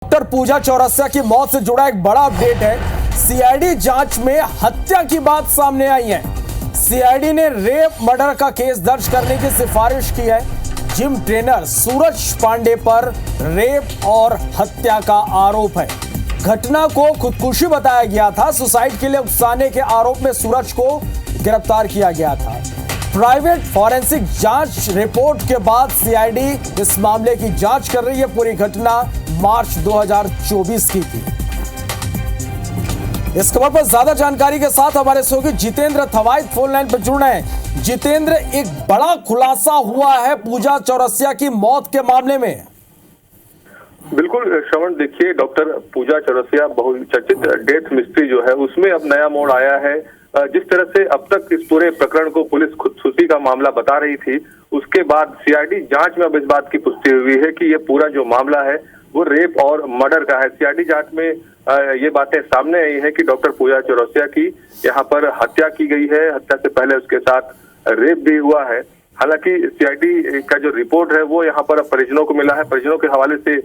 Doctor पूजा चौरसिया की मौत से जुड़ा एक बड़ा अपडेट है। सीआईडी जांच में हत्या की बात सामने आई है। सीआईडी ने रेप मर्डर का केस दर्ज करने की सिफारिश की है। जिम ट्रेनर सूरज पांडे पर रेप और हत्या का आरोप है। घटना को खुदकुशी बताया गया था। सुसाइड के लिए उकसाने के आरोप में सूरज को गिरफ्तार किया गया था। प्राइवेट फॉरेंसिक जांच रिपोर्ट के बाद सीआईडी इस मामले की जांच कर रही है। पूरी घटना मार्च 2024 की थी। इस खबर पर ज्यादा जानकारी के साथ हमारे सहयोगी जितेंद्र थवाइत फोन लाइन पर जुड़ रहे हैं। जितेंद्र, एक बड़ा खुलासा हुआ है पूजा चौरसिया की मौत के मामले में। बिल्कुल श्रवण, देखिए, डॉक्टर पूजा चौरसिया बहुचर्चित डेथ मिस्ट्री जो है उसमें अब नया मोड़ आया है। जिस तरह से अब तक इस पूरे प्रकरण को पुलिस खुदकुशी का मामला बता रही थी, उसके बाद सीआईडी जांच में अब इस बात की पुष्टि हुई है कि ये पूरा जो मामला है वो रेप और मर्डर का है। सीआईडी जांच में ये बातें सामने आई है कि डॉक्टर पूजा चौरसिया की यहाँ पर हत्या की गई है। हत्या से पहले उसके साथ रेप भी हुआ है। हालांकि सीआईडी का जो रिपोर्ट है वो यहाँ पर परिजनों को मिला है। परिजनों के हवाले से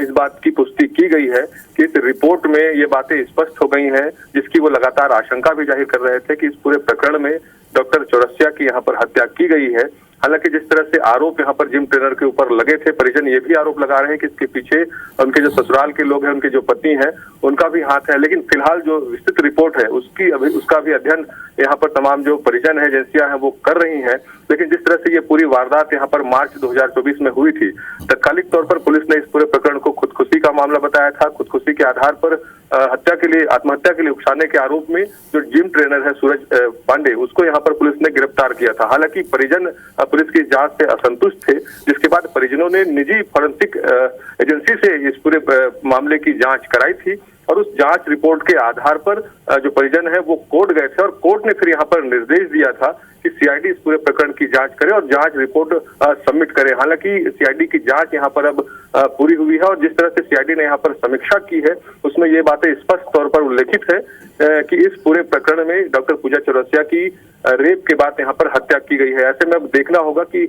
इस बात की पुष्टि की गई है कि इस रिपोर्ट में ये बातें स्पष्ट हो गई हैं, जिसकी वो लगातार आशंका भी जाहिर कर रहे थे कि इस पूरे प्रकरण में डॉक्टर चौरसिया की यहाँ पर हत्या की गई है। हालांकि जिस तरह से आरोप यहाँ पर जिम ट्रेनर के ऊपर लगे थे, परिजन ये भी आरोप लगा रहे हैं कि इसके पीछे उनके जो ससुराल के लोग हैं, उनके जो पति हैं, उनका भी हाथ है। लेकिन फिलहाल जो विस्तृत रिपोर्ट है उसका भी अध्ययन यहाँ पर तमाम जो परिजन है, एजेंसियां हैं, वो कर रही हैं। लेकिन जिस तरह से ये पूरी वारदात यहाँ पर मार्च 2024 में हुई थी, तत्कालिक तौर पर पुलिस ने इस पूरे प्रकरण को खुदकुशी का मामला बताया था। खुदकुशी के आधार पर आत्महत्या के लिए उकसाने के आरोप में जो जिम ट्रेनर है सूरज पांडे, उसको यहाँ पर पुलिस ने गिरफ्तार किया था। हालांकि परिजन पुलिस की जांच से असंतुष्ट थे, जिसके बाद परिजनों ने निजी फॉरेंसिक एजेंसी से इस पूरे मामले की जांच कराई थी और उस जांच रिपोर्ट के आधार पर जो परिजन है वो कोर्ट गए थे और कोर्ट ने फिर यहाँ पर निर्देश दिया था कि सीआईडी इस पूरे प्रकरण की जांच करे और जांच रिपोर्ट सबमिट करे। हालांकि सीआईडी की जांच यहाँ पर अब पूरी हुई है और जिस तरह से सीआईडी ने यहाँ पर समीक्षा की है उसमें ये बातें स्पष्ट तौर पर उल्लेखित है कि इस पूरे प्रकरण में डॉक्टर पूजा चौरसिया की रेप के बाद यहाँ पर हत्या की गई है। ऐसे में अब देखना होगा कि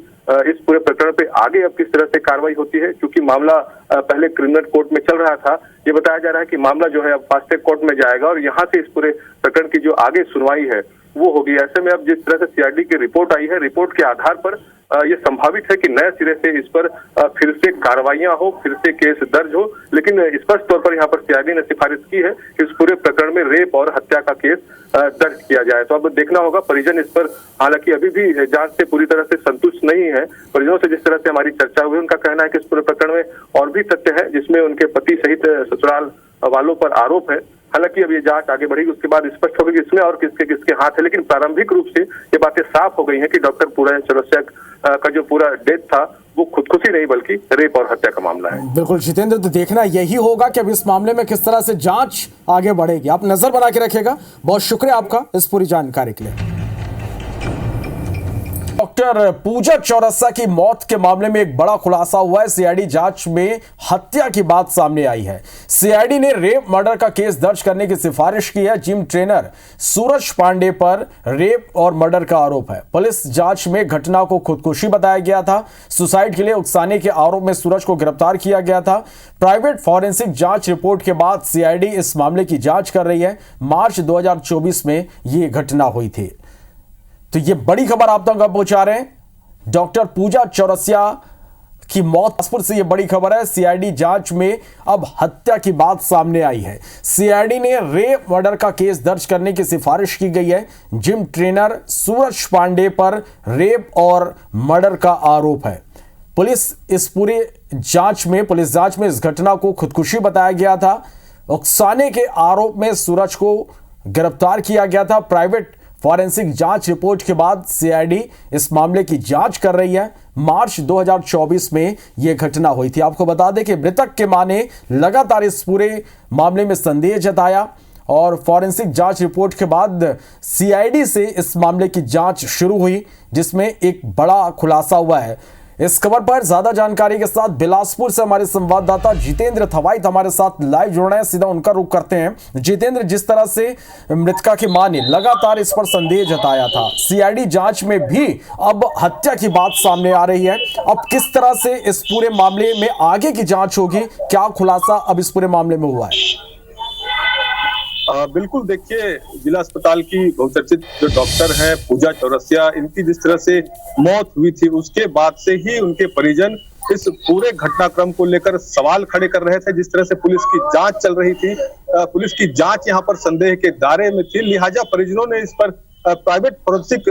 इस पूरे प्रकरण पे आगे अब किस तरह से कार्रवाई होती है, क्योंकि मामला पहले क्रिमिनल कोर्ट में चल रहा था। ये बताया जा रहा है कि मामला जो है अब फास्ट ट्रैक कोर्ट में जाएगा और यहाँ से इस पूरे प्रकरण की जो आगे सुनवाई है वो होगी। ऐसे में अब जिस तरह से सीआईडी की रिपोर्ट आई है, रिपोर्ट के आधार पर ये संभावित है कि नए सिरे से इस पर फिर से कार्रवाइयां हो, फिर से केस दर्ज हो। लेकिन स्पष्ट तौर पर यहाँ पर सीआईडी ने सिफारिश की है कि इस पूरे प्रकरण में रेप और हत्या का केस दर्ज किया जाए। तो अब देखना होगा। परिजन इस पर हालांकि अभी भी जांच से पूरी तरह से संतुष्ट नहीं है। परिजनों से जिस तरह से हमारी चर्चा हुई, उनका कहना है कि इस पूरे प्रकरण में और भी तथ्य है जिसमें उनके पति सहित ससुराल वालों पर आरोप है। हालांकि अब ये जांच आगे बढ़ेगी, उसके बाद स्पष्ट होगा कि इसमें और किसके किसके हाथ है। लेकिन प्रारंभिक रूप से ये बातें साफ हो गई हैं कि डॉक्टर पूजा चौरसिया का जो पूरा डेथ था वो खुदकुशी नहीं बल्कि रेप और हत्या का मामला है। बिल्कुल जितेंद्र, तो देखना यही होगा कि अब इस मामले में किस तरह से जांच आगे बढ़ेगी। आप नजर बना के रखिएगा। बहुत शुक्रिया आपका इस पूरी जानकारी के लिए। डॉक्टर पूजा चौरसिया की मौत के मामले में एक बड़ा खुलासा हुआ है। सीआईडी जांच में हत्या की बात सामने आई है। सीआईडी ने रेप मर्डर का केस दर्ज करने की सिफारिश की है। जिम ट्रेनर सूरज पांडे पर रेप और मर्डर का आरोप है। पुलिस जांच में घटना को खुदकुशी बताया गया था। सुसाइड के लिए उकसाने के आरोप में सूरज को गिरफ्तार किया गया था। प्राइवेट फॉरेंसिक जांच रिपोर्ट के बाद सीआईडी इस मामले की जांच कर रही है। मार्च 2024 में यह घटना हुई थी। तो ये बड़ी खबर आप तक पहुंचा रहे हैं। डॉक्टर पूजा चौरसिया की मौत से ये बड़ी खबर है। सीआईडी जांच में अब हत्या की बात सामने आई है। सीआईडी ने रेप मर्डर का केस दर्ज करने की सिफारिश की गई है। जिम ट्रेनर सूरज पांडे पर रेप और मर्डर का आरोप है। पुलिस जांच में इस घटना को खुदकुशी बताया गया था। उकसाने के आरोप में सूरज को गिरफ्तार किया गया था। प्राइवेट फॉरेंसिक जांच रिपोर्ट के बाद सीआईडी इस मामले की जांच कर रही है। मार्च 2024 में यह घटना हुई थी। आपको बता दें कि मृतक के मां ने लगातार इस पूरे मामले में संदेह जताया और फॉरेंसिक जांच रिपोर्ट के बाद सीआईडी से इस मामले की जांच शुरू हुई, जिसमें एक बड़ा खुलासा हुआ है। इस खबर पर ज्यादा जानकारी के साथ बिलासपुर से हमारे संवाददाता जितेंद्र थवाइट हमारे साथ लाइव जुड़ रहे हैं। सीधा उनका रुख करते हैं। जितेंद्र, जिस तरह से मृतका की मां ने लगातार इस पर संदेह जताया था, सीआईडी जांच में भी अब हत्या की बात सामने आ रही है। अब किस तरह से इस पूरे मामले में आगे की जांच होगी, क्या खुलासा अब इस पूरे मामले में हुआ है? बिल्कुल, देखिए, जिला अस्पताल की बहुचर्चित जो डॉक्टर हैं पूजा चौरसिया, इनकी जिस तरह से मौत हुई थी उसके बाद से ही उनके परिजन इस पूरे घटनाक्रम को लेकर सवाल खड़े कर रहे थे। जिस तरह से पुलिस की जांच चल रही थी, पुलिस की जांच यहां पर संदेह के दायरे में थी, लिहाजा परिजनों ने इस पर प्राइवेट फोरेंसिक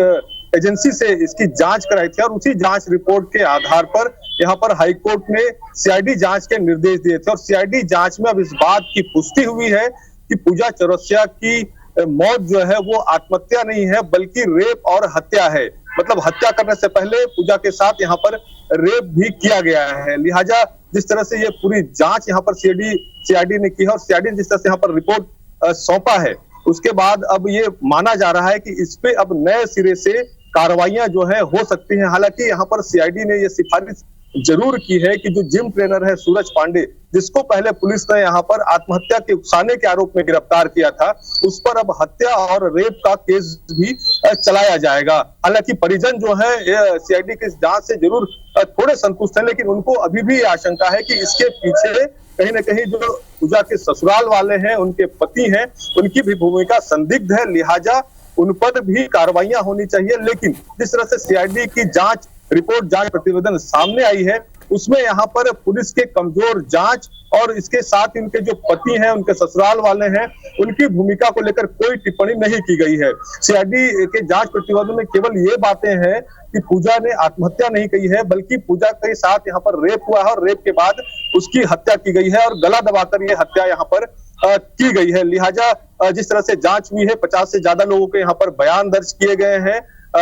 एजेंसी से इसकी जांच कराई थी और उसी जांच रिपोर्ट के आधार पर यहाँ पर हाईकोर्ट ने सीआईडी जांच के निर्देश दिए थे। और सीआईडी जांच में अब इस बात की पुष्टि हुई है कि पूजा चौरसिया की मौत जो है वो आत्महत्या नहीं है बल्कि रेप और हत्या है। मतलब हत्या करने से पहले पूजा के साथ यहाँ पर रेप भी किया गया है। लिहाजा जिस तरह से ये पूरी जांच यहाँ पर सीआईडी ने की है और सीआईडी ने जिस तरह से यहाँ पर रिपोर्ट सौंपा है, उसके बाद अब ये माना जा रहा है कि इस पे अब नए सिरे से कार्रवाइयां जो है हो सकती हैं। हालांकि यहाँ पर सीआईडी ने ये सिफारिश जरूर की है कि जो जिम ट्रेनर है सूरज पांडे, जिसको पहले पुलिस ने यहाँ पर आत्महत्या के उकसाने के आरोप में गिरफ्तार किया था, उस पर अब हत्या और रेप का केस भी चलाया जाएगा। हालांकि परिजन जो है सीआईडी की जांच से जरूर थोड़े संतुष्ट हैं, लेकिन उनको अभी भी आशंका है कि इसके पीछे कहीं ना कहीं जो पूजा के ससुराल वाले हैं, उनके पति हैं, उनकी भी भूमिका संदिग्ध है। लिहाजा उन पर भी कार्रवाइयां होनी चाहिए। लेकिन जिस तरह से सीआईडी की जांच रिपोर्ट, जांच प्रतिवेदन सामने आई है, उसमें यहाँ पर पुलिस के कमजोर जांच और इसके साथ उनके जो पति हैं, उनके ससुराल वाले हैं, उनकी भूमिका को लेकर कोई टिप्पणी नहीं की गई है। सीआईडी के जांच प्रतिवेदन में केवल ये बातें हैं कि पूजा ने आत्महत्या नहीं की है बल्कि पूजा के साथ यहाँ पर रेप हुआ है और रेप के बाद उसकी हत्या की गई है और गला दबाकर ये हत्या यहाँ पर की गई है। लिहाजा जिस तरह से जांच हुई है, 50 से ज्यादा लोगों के यहाँ पर बयान दर्ज किए गए हैं।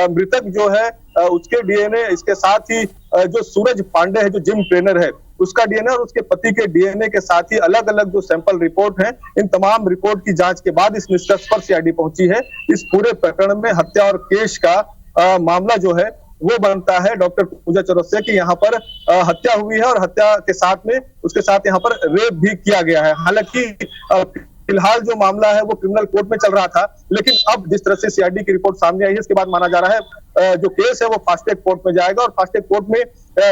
मृतक जो है उसके डीएनए, इसके साथ ही जो सूरज पांडे है जो जिम ट्रेनर है, उसका डीएनए और उसके पति के डीएनए के साथ ही अलग अलग जो सैंपल रिपोर्ट हैं, इन तमाम रिपोर्ट की जांच के बाद इस निष्कर्ष पर सीआईडी पहुंची है। इस पूरे प्रकरण में हत्या और केस का मामला जो है वो बनता है डॉक्टर पूजा चौरसिया की यहाँ पर हत्या हुई है और हत्या के साथ में उसके साथ यहाँ पर रेप भी किया गया है। हालांकि फिलहाल जो मामला है वो क्रिमिनल कोर्ट में चल रहा था, लेकिन अब जिस तरह से सीआईडी की रिपोर्ट सामने आई है, इसके बाद माना जा रहा है जो केस है वो फास्ट ट्रैक कोर्ट में जाएगा और फास्ट ट्रैक कोर्ट में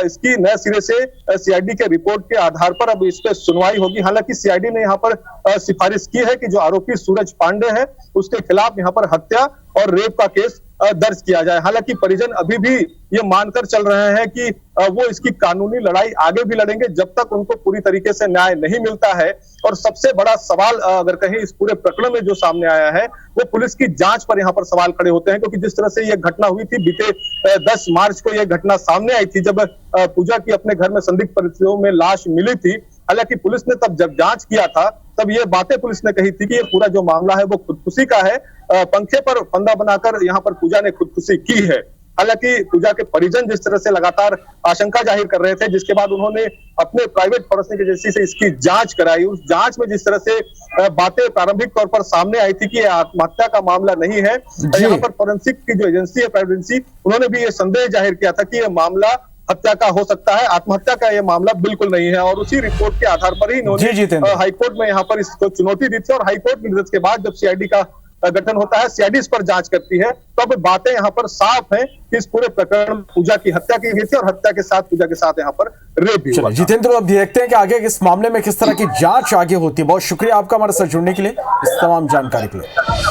इसकी नए सिरे से सीआईडी के रिपोर्ट के आधार पर अब इस पे सुनवाई होगी। हालांकि सीआईडी ने यहाँ पर सिफारिश की है कि जो आरोपी सूरज पांडे है उसके खिलाफ यहाँ पर हत्या और रेप का केस दर्ज किया जाए। हालांकि परिजन अभी भी ये मानकर चल रहे हैं कि वो इसकी कानूनी लड़ाई आगे भी लड़ेंगे जब तक उनको पूरी तरीके से न्याय नहीं मिलता है। और सबसे बड़ा सवाल अगर कहीं इस पूरे प्रकरण में जो सामने आया है वो पुलिस की जांच पर यहाँ पर सवाल खड़े होते हैं, क्योंकि जिस तरह से ये घटना हुई थी, बीते 10 मार्च को यह घटना सामने आई थी जब पूजा की अपने घर में संदिग्ध परिस्थितियों में लाश मिली थी। हालांकि पुलिस ने तब जब जांच किया था तब ये बातें पुलिस ने कही थी कि ये पूरा जो मामला है वो खुदकुशी का है, पंखे पर फंदा बनाकर यहाँ पर पूजा ने खुदकुशी की है। हालांकि पूजा के परिजन जिस तरह से लगातार आशंका जाहिर कर रहे थे, जिसके बाद उन्होंने अपने प्राइवेट फोरेंसिक एजेंसी से इसकी जांच कराई। उस जांच में जिस तरह से बातें प्रारंभिक तौर पर सामने आई थी कि आत्महत्या का मामला नहीं है, यहाँ पर फोरेंसिक की जो एजेंसी है प्राइवेट एजेंसी, उन्होंने भी ये संदेह जाहिर किया था कि यह मामला हत्या का हो सकता है, आत्महत्या का यह मामला बिल्कुल नहीं है। और उसी रिपोर्ट के आधार पर ही इन्होंने हाईकोर्ट में यहाँ पर इसको चुनौती दी थी और हाईकोर्ट के निर्देश के बाद जब सीआईडी का गठन होता है, सीआईडी इस पर जांच करती है, तो अब बातें यहाँ पर साफ हैं कि इस पूरे प्रकरण में पूजा की हत्या की गई थी और हत्या के साथ पूजा के साथ यहाँ पर रेप भी हुआ। जितेंद्र, अब देखते हैं कि आगे इस मामले में किस तरह की जांच आगे होती है। बहुत शुक्रिया आपका हमारे साथ जुड़ने के लिए, इस तमाम जानकारी के लिए।